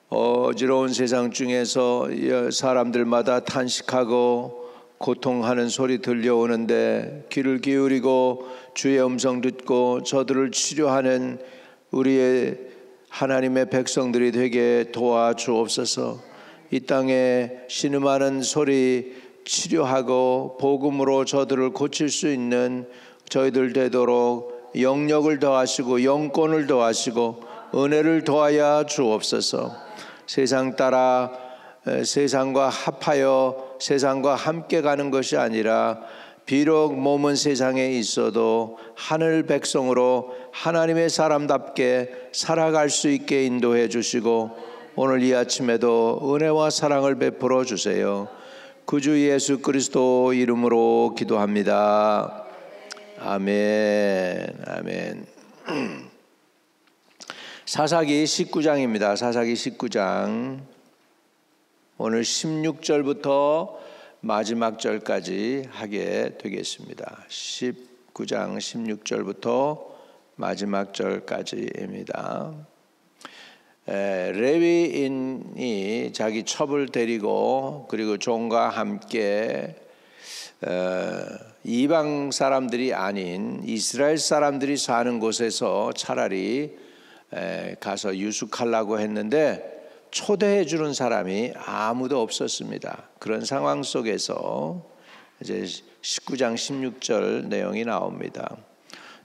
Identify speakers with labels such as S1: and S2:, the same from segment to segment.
S1: 어지러운 세상 중에서 사람들마다 탄식하고 고통하는 소리 들려오는데 귀를 기울이고 주의 음성 듣고 저들을 치료하는 우리의 하나님의 백성들이 되게 도와주옵소서. 이 땅에 신음하는 소리 치료하고 복음으로 저들을 고칠 수 있는 저희들 되도록 영력을 더하시고 영권을 더하시고 은혜를 더하여 주옵소서. 세상 따라 세상과 합하여 세상과 함께 가는 것이 아니라 비록 몸은 세상에 있어도 하늘 백성으로 하나님의 사람답게 살아갈 수 있게 인도해 주시고 오늘 이 아침에도 은혜와 사랑을 베풀어 주세요. 구주 예수 그리스도 이름으로 기도합니다. 아멘. 아멘. 사사기 19장입니다. 사사기 19장 오늘 16절부터 마지막 절까지 하게 되겠습니다. 19장 16절부터 마지막 절까지입니다. 레위인이 자기 첩을 데리고 그리고 종과 함께 이방 사람들이 아닌 이스라엘 사람들이 사는 곳에서 차라리 가서 유숙하려고 했는데 초대해 주는 사람이 아무도 없었습니다. 그런 상황 속에서 이제 19장 16절 내용이 나옵니다.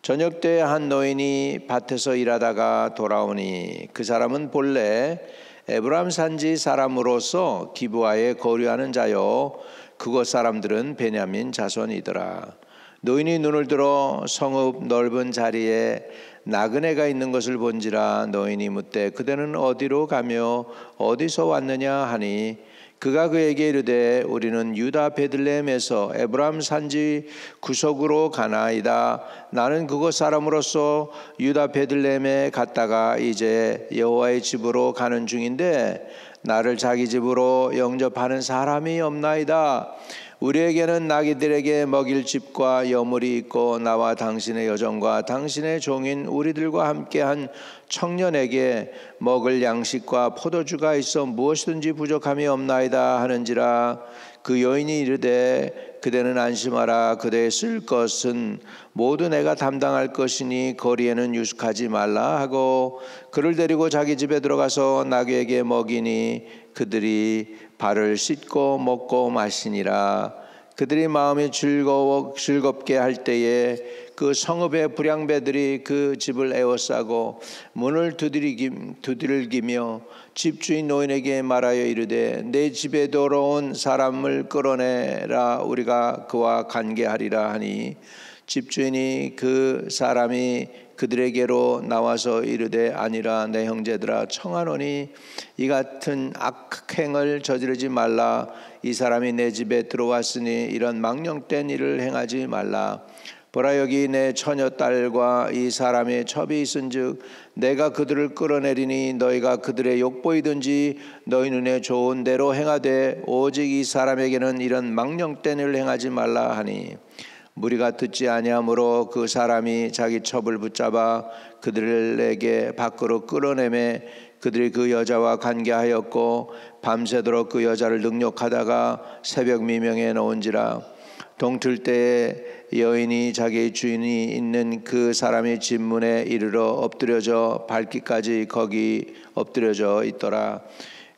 S1: 저녁 때 한 노인이 밭에서 일하다가 돌아오니 그 사람은 본래 에브라임 산지 사람으로서 기브아에 거류하는 자요 그곳 사람들은 베냐민 자손이더라. 노인이 눈을 들어 성읍 넓은 자리에 나그네가 있는 것을 본지라. 노인이 묻되 그대는 어디로 가며 어디서 왔느냐 하니 그가 그에게 이르되 우리는 유다 베들레헴에서 에브라임 산지 구석으로 가나이다. 나는 그곳 사람으로서 유다 베들레헴에 갔다가 이제 여호와의 집으로 가는 중인데 나를 자기 집으로 영접하는 사람이 없나이다. 우리에게는 나귀들에게 먹일 집과 여물이 있고 나와 당신의 여종과 당신의 종인 우리들과 함께한 청년에게 먹을 양식과 포도주가 있어 무엇이든지 부족함이 없나이다 하는지라. 그 여인이 이르되 그대는 안심하라. 그대의 쓸 것은 모두 내가 담당할 것이니 거리에는 유숙하지 말라 하고 그를 데리고 자기 집에 들어가서 나귀에게 먹이니 그들이 발을 씻고 먹고 마시니라. 그들이 마음이 즐겁게 할 때에 그 성읍의 불량배들이 그 집을 에워싸고 문을 두들기며 집주인 노인에게 말하여 이르되 내 집에 들어온 사람을 끌어내라. 우리가 그와 관계하리라 하니 집주인이 그 사람이 그들에게로 나와서 이르되 아니라 내 형제들아 청하노니 이 같은 악행을 저지르지 말라. 이 사람이 내 집에 들어왔으니 이런 망령된 일을 행하지 말라. 보라 여기 내 처녀딸과 이 사람의 첩이 있은즉 내가 그들을 끌어내리니 너희가 그들의 욕보이든지 너희 눈에 좋은 대로 행하되 오직 이 사람에게는 이런 망령된 일을 행하지 말라 하니 무리가 듣지 아니하므로 그 사람이 자기 첩을 붙잡아 그들에게 밖으로 끌어내매 그들이 그 여자와 관계하였고 밤새도록 그 여자를 능욕하다가 새벽 미명에 놓은지라. 동틀 때에 여인이 자기 주인이 있는 그 사람의 집 문에 이르러 엎드려져 밟기까지 거기 엎드려져 있더라.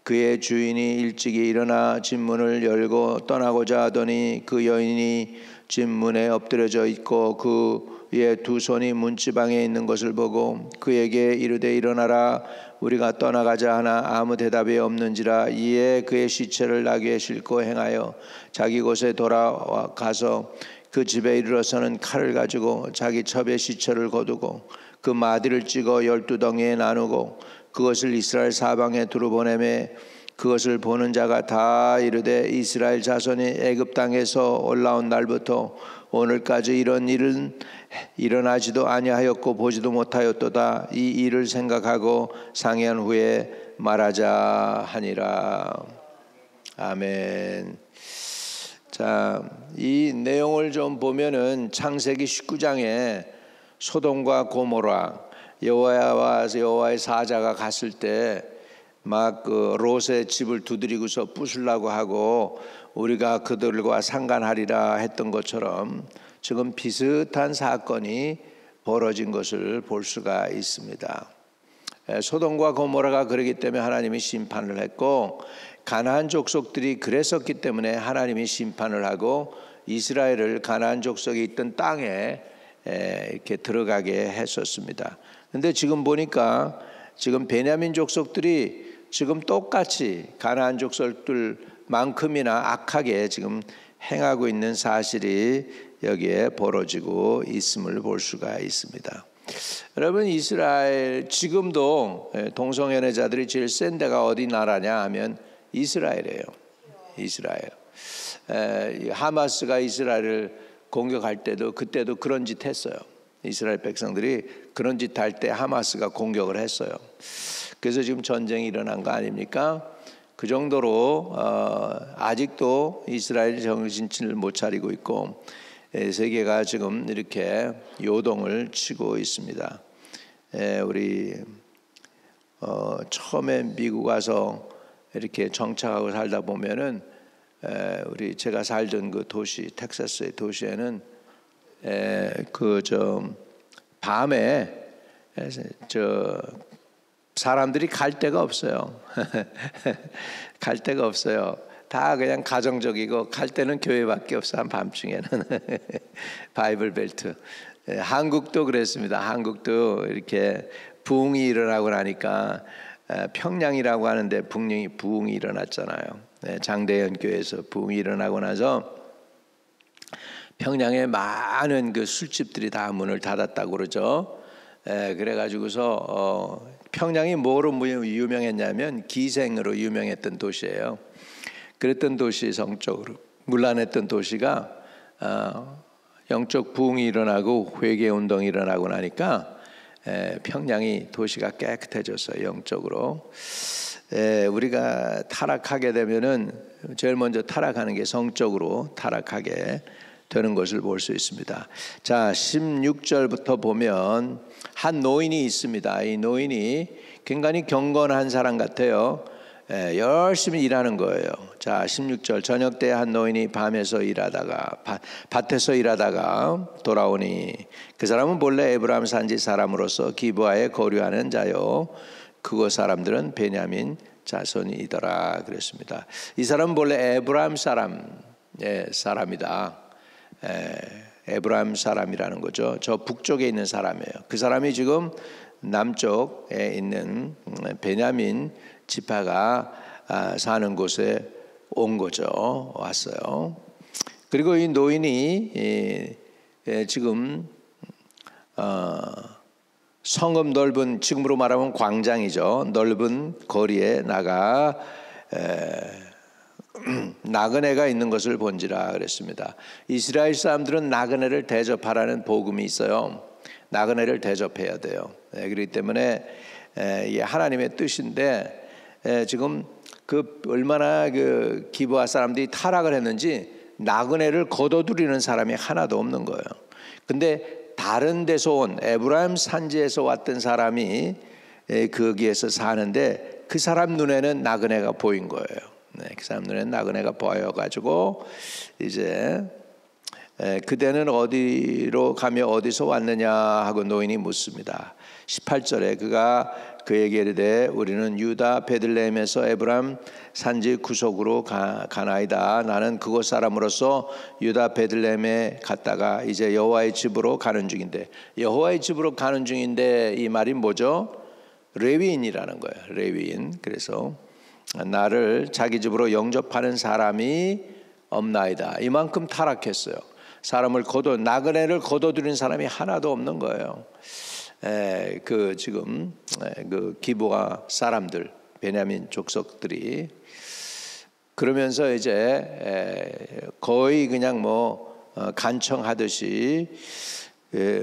S1: 그의 주인이 일찍이 일어나 집 문을 열고 떠나고자 하더니 그 여인이 집 문에 엎드려져 있고 그의 두 손이 문지방에 있는 것을 보고 그에게 이르되 일어나라. 우리가 떠나가자 하나 아무 대답이 없는지라. 이에 그의 시체를 나귀에 싣고 행하여 자기 곳에 돌아가서 그 집에 이르러서는 칼을 가지고 자기 첩의 시체를 거두고 그 마디를 찍어 12덩이에 나누고 그것을 이스라엘 사방에 두루 보내매 그것을 보는 자가 다 이르되 이스라엘 자손이 애굽 땅에서 올라온 날부터 오늘까지 이런 일은 일어나지도 아니하였고 보지도 못하였도다. 이 일을 생각하고 상의한 후에 말하자 하니라. 아멘. 자, 이 내용을 좀 보면은 창세기 19장에 소돔과 고모라 여호와의 사자가 갔을 때 막 그 롯의 집을 두드리고서 부수려고 하고 우리가 그들과 상관하리라 했던 것처럼 지금 비슷한 사건이 벌어진 것을 볼 수가 있습니다. 소돔과 고모라가 그러기 때문에 하나님이 심판을 했고, 가나안 족속들이 그랬었기 때문에 하나님이 심판을 하고 이스라엘을 가나안 족속이 있던 땅에 이렇게 들어가게 했었습니다. 근데 지금 보니까 지금 베냐민 족속들이 지금 똑같이 가나안 족속들만큼이나 악하게 지금 행하고 있는 사실이 여기에 벌어지고 있음을 볼 수가 있습니다. 여러분, 이스라엘 지금도 동성연애자들이 제일 센 데가 어디 나라냐 하면 이스라엘이에요. 이스라엘. 하마스가 이스라엘을 공격할 때도 그때도 그런 짓 했어요. 이스라엘 백성들이 그런 짓 할 때 하마스가 공격을 했어요. 그래서 지금 전쟁이 일어난 거 아닙니까? 그 정도로 아직도 이스라엘이 정신을 못 차리고 있고 세계가 지금 이렇게 요동을 치고 있습니다. 우리 처음에 미국 와서 이렇게 정착하고 살다 보면은 우리 제가 살던 그 도시 텍사스의 도시에는 밤에 사람들이 갈 데가 없어요. 갈 데가 없어요. 다 그냥 가정적이고 갈 때는 교회밖에 없어. 한 밤중에는 바이블 벨트. 한국도 그랬습니다. 한국도 이렇게 부흥이 일어나고 나니까 평양이라고 하는데 부흥이 일어났잖아요. 장대현 교회에서 부흥이 일어나고 나서 평양에 많은 그 술집들이 다 문을 닫았다고 그러죠. 그래가지고서 평양이 뭐로 유명했냐면 기생으로 유명했던 도시예요. 그랬던 도시, 성적으로 문란했던 도시가 영적 부흥이 일어나고 회개 운동이 일어나고 나니까 평양이 도시가 깨끗해졌어요. 영적으로. 우리가 타락하게 되면은 제일 먼저 타락하는 게 성적으로 타락하게 되는 것을 볼 수 있습니다. 자, 16절부터 보면 한 노인이 있습니다. 이 노인이 굉장히 경건한 사람 같아요. 열심히 일하는 거예요. 자, 16절. 저녁 때 한 노인이 밭에서 일하다가 돌아오니 그 사람은 본래 에브라임 산지 사람으로서 기브아에 거류하는 자요, 그곳 사람들은 베냐민 자손이더라 그랬습니다. 이 사람은 본래 에브라임 사람이다. 에브라임 사람이라는 거죠. 저 북쪽에 있는 사람이에요. 그 사람이 지금 남쪽에 있는 베냐민 지파가 사는 곳에 온 거죠. 왔어요. 그리고 이 노인이 지금 성읍 넓은, 지금으로 말하면 광장이죠. 넓은 거리에 나가 나그네가 있는 것을 본지라 그랬습니다. 이스라엘 사람들은 나그네를 대접하라는 복음이 있어요. 나그네를 대접해야 돼요. 그렇기 때문에 하나님의 뜻인데 지금 그 얼마나 그 기브아 사람들이 타락을 했는지 나그네를 거둬들이는 사람이 하나도 없는 거예요. 근데 다른 데서 온 에브라임 산지에서 왔던 사람이 거기에서 사는데 그 사람 눈에는 나그네가 보인 거예요. 그 사람 눈에는 나그네가 보여가지고 이제 그대는 어디로 가며 어디서 왔느냐 하고 노인이 묻습니다. 18절에 그가 그에게 이르되 우리는 유다 베들레헴에서 에브라임 산지 구속으로 가나이다. 나는 그곳 사람으로서 유다 베들레헴에 갔다가 이제 여호와의 집으로 가는 중인데, 여호와의 집으로 가는 중인데 이 말이 뭐죠? 레위인이라는 거예요. 레위인. 그래서 나를 자기 집으로 영접하는 사람이 없나이다. 이만큼 타락했어요. 나그네를 거둬들인 사람이 하나도 없는 거예요. 지금 그 기브아 사람들, 베냐민 족속들이 그러면서 이제 거의 그냥 간청하듯이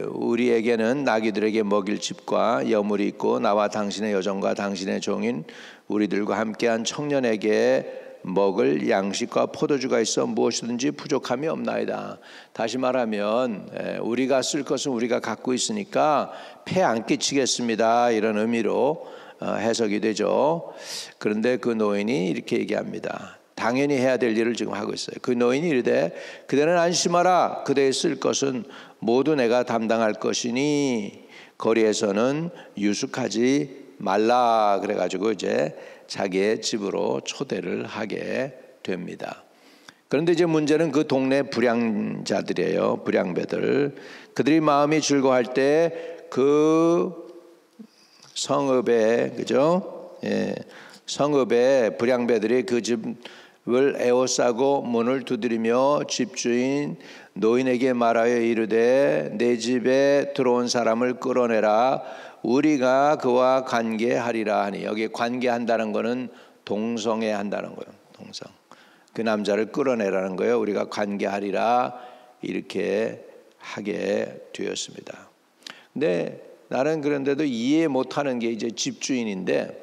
S1: 우리에게는 나귀들에게 먹일 집과 여물이 있고 나와 당신의 여종과 당신의 종인 우리들과 함께한 청년에게 먹을 양식과 포도주가 있어 무엇이든지 부족함이 없나이다. 다시 말하면 우리가 쓸 것은 우리가 갖고 있으니까 폐 안 끼치겠습니다. 이런 의미로 해석이 되죠. 그런데 그 노인이 이렇게 얘기합니다. 당연히 해야 될 일을 지금 하고 있어요. 그 노인이 이르되 그대는 안심하라. 그대의 쓸 것은 모두 내가 담당할 것이니 거리에서는 유숙하지 말라. 그래가지고 이제 자기의 집으로 초대를 하게 됩니다. 그런데 이제 문제는 그 동네 불량자들이에요. 불량배들. 그들이 마음이 즐거워할 때 그 성읍에, 그죠? 예, 성읍에 불량배들이 그 집을 에워싸고 문을 두드리며 집주인 노인에게 말하여 이르되 내 집에 들어온 사람을 끌어내라. 우리가 그와 관계하리라 하니, 여기 관계한다는 것은 동성애 한다는 거예요. 동성. 그 남자를 끌어내라는 거예요. 우리가 관계하리라 이렇게 하게 되었습니다. 근데 나는 그런데도 이해 못하는 게 이제 집주인인데,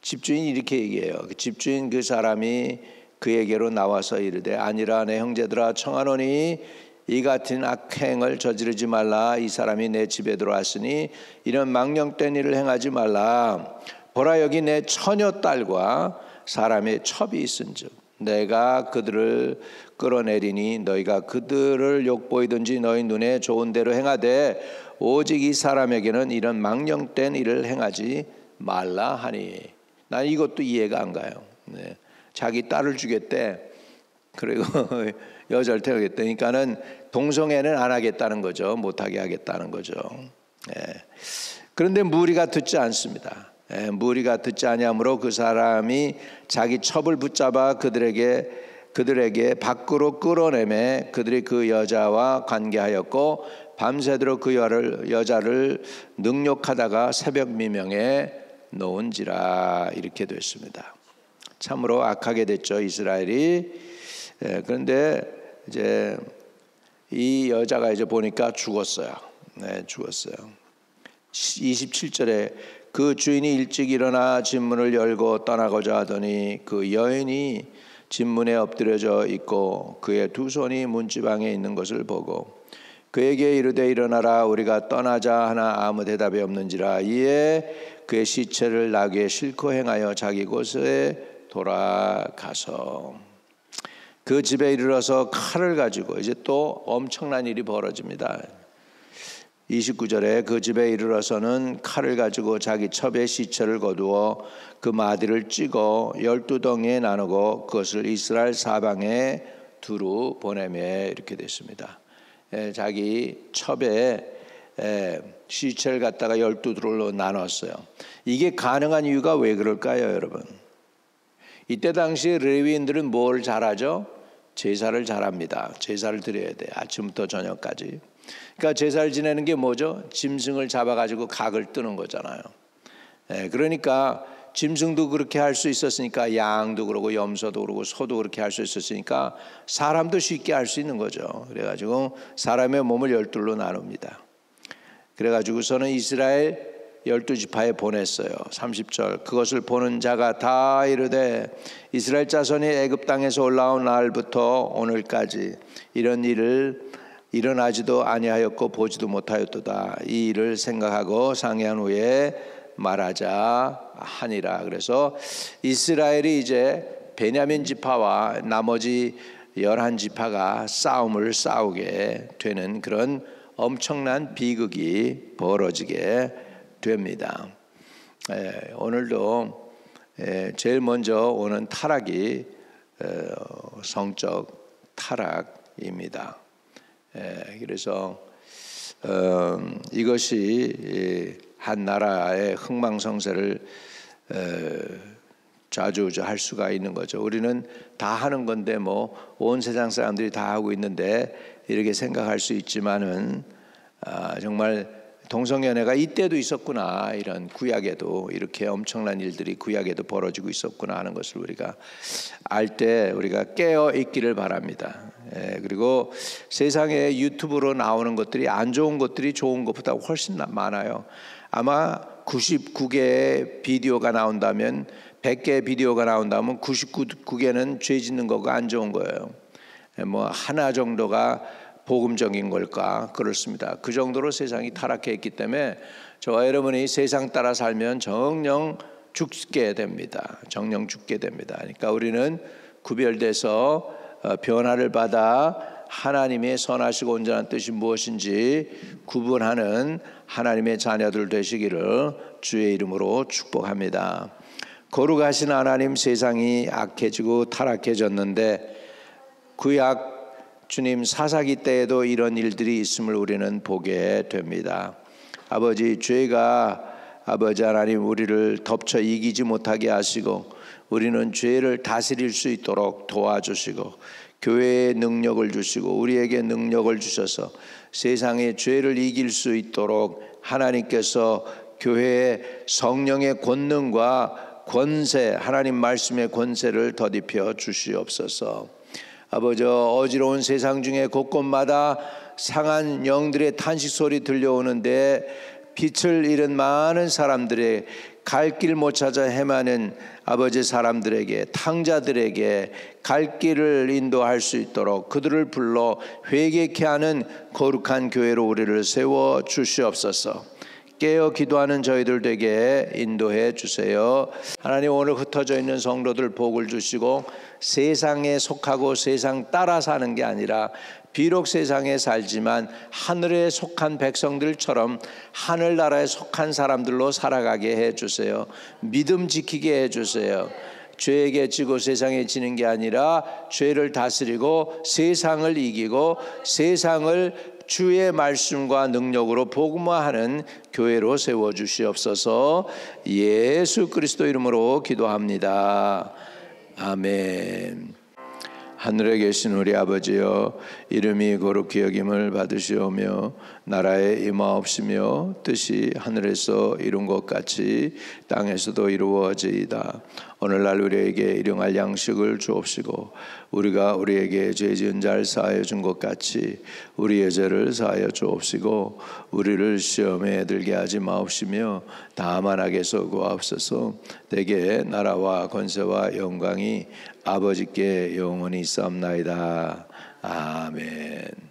S1: 집주인이 이렇게 얘기해요. 그 집주인 그 사람이 그에게로 나와서 이르되 아니라 내 형제들아 청하노니 이 같은 악행을 저지르지 말라. 이 사람이 내 집에 들어왔으니 이런 망령된 일을 행하지 말라. 보라 여기 내 처녀 딸과 사람의 첩이 있은즉 내가 그들을 끌어내리니 너희가 그들을 욕보이든지 너희 눈에 좋은 대로 행하되 오직 이 사람에게는 이런 망령된 일을 행하지 말라 하니. 난 이것도 이해가 안 가요. 네. 자기 딸을 주겠대. 그리고 여자를 태우겠다니까는 동성애는 안 하겠다는 거죠. 못하게 하겠다는 거죠. 네. 그런데 무리가 듣지 않습니다. 무리가 듣지 아니하므로 그 사람이 자기 첩을 붙잡아 그들에게 밖으로 끌어내매 그들이 그 여자와 관계하였고 밤새도록 그 여자를 능욕하다가 새벽 미명에 놓은지라. 이렇게 됐습니다. 참으로 악하게 됐죠, 이스라엘이. 그런데 이제 이 여자가 이제 보니까 죽었어요. 네, 죽었어요. 27절에 그 주인이 일찍 일어나 집문을 열고 떠나고자 하더니 그 여인이 집문에 엎드려져 있고 그의 두 손이 문지방에 있는 것을 보고 그에게 이르되 일어나라 우리가 떠나자 하나 아무 대답이 없는지라. 이에 그의 시체를 나귀에 싣고 행하여 자기 곳에 돌아가서 그 집에 이르러서 칼을 가지고 이제 또 엄청난 일이 벌어집니다. 29절에 그 집에 이르러서는 칼을 가지고 자기 첩의 시체를 거두어 그 마디를 찢어 12덩이에 나누고 그것을 이스라엘 사방에 두루 보내매. 이렇게 됐습니다. 자기 첩에 시체를 갖다가 12두루로 나눴어요. 이게 가능한 이유가 왜 그럴까요, 여러분? 이때 당시 레위인들은 뭘 잘하죠? 제사를 잘합니다. 제사를 드려야 돼. 아침부터 저녁까지. 그러니까 제사를 지내는 게 뭐죠? 짐승을 잡아가지고 각을 뜨는 거잖아요. 그러니까 짐승도 그렇게 할 수 있었으니까 양도 그러고 염소도 그러고 소도 그렇게 할 수 있었으니까 사람도 쉽게 할 수 있는 거죠. 그래가지고 사람의 몸을 12로 나눕니다. 그래가지고서는 이스라엘 12지파에 보냈어요. 30절 그것을 보는 자가 다 이르되 이스라엘 자손이 애굽 땅에서 올라온 날부터 오늘까지 이런 일을 일어나지도 아니하였고 보지도 못하였도다. 이 일을 생각하고 상의한 후에 말하자 하니라. 그래서 이스라엘이 이제 베냐민 지파와 나머지 11지파가 싸움을 싸우게 되는 그런 엄청난 비극이 벌어지게 됩니다. 오늘도 제일 먼저 오는 타락이 성적 타락입니다. 그래서 이것이 한 나라의 흥망성쇠를 좌지우지할 수가 있는 거죠. 우리는 다 하는 건데 뭐 온 세상 사람들이 다 하고 있는데 이렇게 생각할 수 있지만은 정말 동성연애가 이때도 있었구나. 이런 구약에도 이렇게 엄청난 일들이 구약에도 벌어지고 있었구나 하는 것을 우리가 알 때 우리가 깨어 있기를 바랍니다. 그리고 세상에 유튜브로 나오는 것들이 안 좋은 것들이 좋은 것보다 훨씬 많아요. 아마 99개의 비디오가 나온다면 100개의 비디오가 나온다면 99개는 죄 짓는 거가 안 좋은 거예요. 뭐 하나 정도가 복음적인 걸까? 그렇습니다. 그 정도로 세상이 타락해 있기 때문에 저와 여러분이 세상 따라 살면 정령 죽게 됩니다. 정령 죽게 됩니다. 그러니까 우리는 구별돼서 변화를 받아 하나님의 선하시고 온전한 뜻이 무엇인지 구분하는 하나님의 자녀들 되시기를 주의 이름으로 축복합니다. 거룩하신 하나님, 세상이 악해지고 타락해졌는데 구약 주님 사사기 때에도 이런 일들이 있음을 우리는 보게 됩니다. 아버지, 죄가 아버지 하나님 우리를 덮쳐 이기지 못하게 하시고 우리는 죄를 다스릴 수 있도록 도와주시고 교회에 능력을 주시고 우리에게 능력을 주셔서 세상의 죄를 이길 수 있도록 하나님께서 교회의 성령의 권능과 권세, 하나님 말씀의 권세를 더딥혀 주시옵소서. 아버지, 어지러운 세상 중에 곳곳마다 상한 영들의 탄식 소리 들려오는데 빛을 잃은 많은 사람들의 갈 길 못 찾아 헤매는 아버지 사람들에게, 탕자들에게 갈 길을 인도할 수 있도록 그들을 불러 회개케 하는 거룩한 교회로 우리를 세워 주시옵소서. 깨어 기도하는 저희들 되게 인도해 주세요. 하나님, 오늘 흩어져 있는 성도들 복을 주시고 세상에 속하고 세상 따라 사는 게 아니라 비록 세상에 살지만 하늘에 속한 백성들처럼 하늘나라에 속한 사람들로 살아가게 해주세요. 믿음 지키게 해주세요. 죄에게 지고 세상에 지는 게 아니라 죄를 다스리고 세상을 이기고 세상을 주의 말씀과 능력으로 복음화하는 교회로 세워주시옵소서. 예수 그리스도 이름으로 기도합니다. 아멘. 하늘에 계신 우리 아버지여, 이름이 거룩히 여김을 받으시오며 나라에 임하옵시며 뜻이 하늘에서 이룬 것 같이 땅에서도 이루어지이다. 오늘날 우리에게 일용할 양식을 주옵시고 우리가 우리에게 죄 지은 자를 사하여 준 것 같이 우리의 죄를 사하여 주옵시고 우리를 시험에 들게 하지 마옵시며 다만 악에서 구하옵소서. 대개 나라와 권세와 영광이 아버지께 영원히 있사옵나이다. 아멘.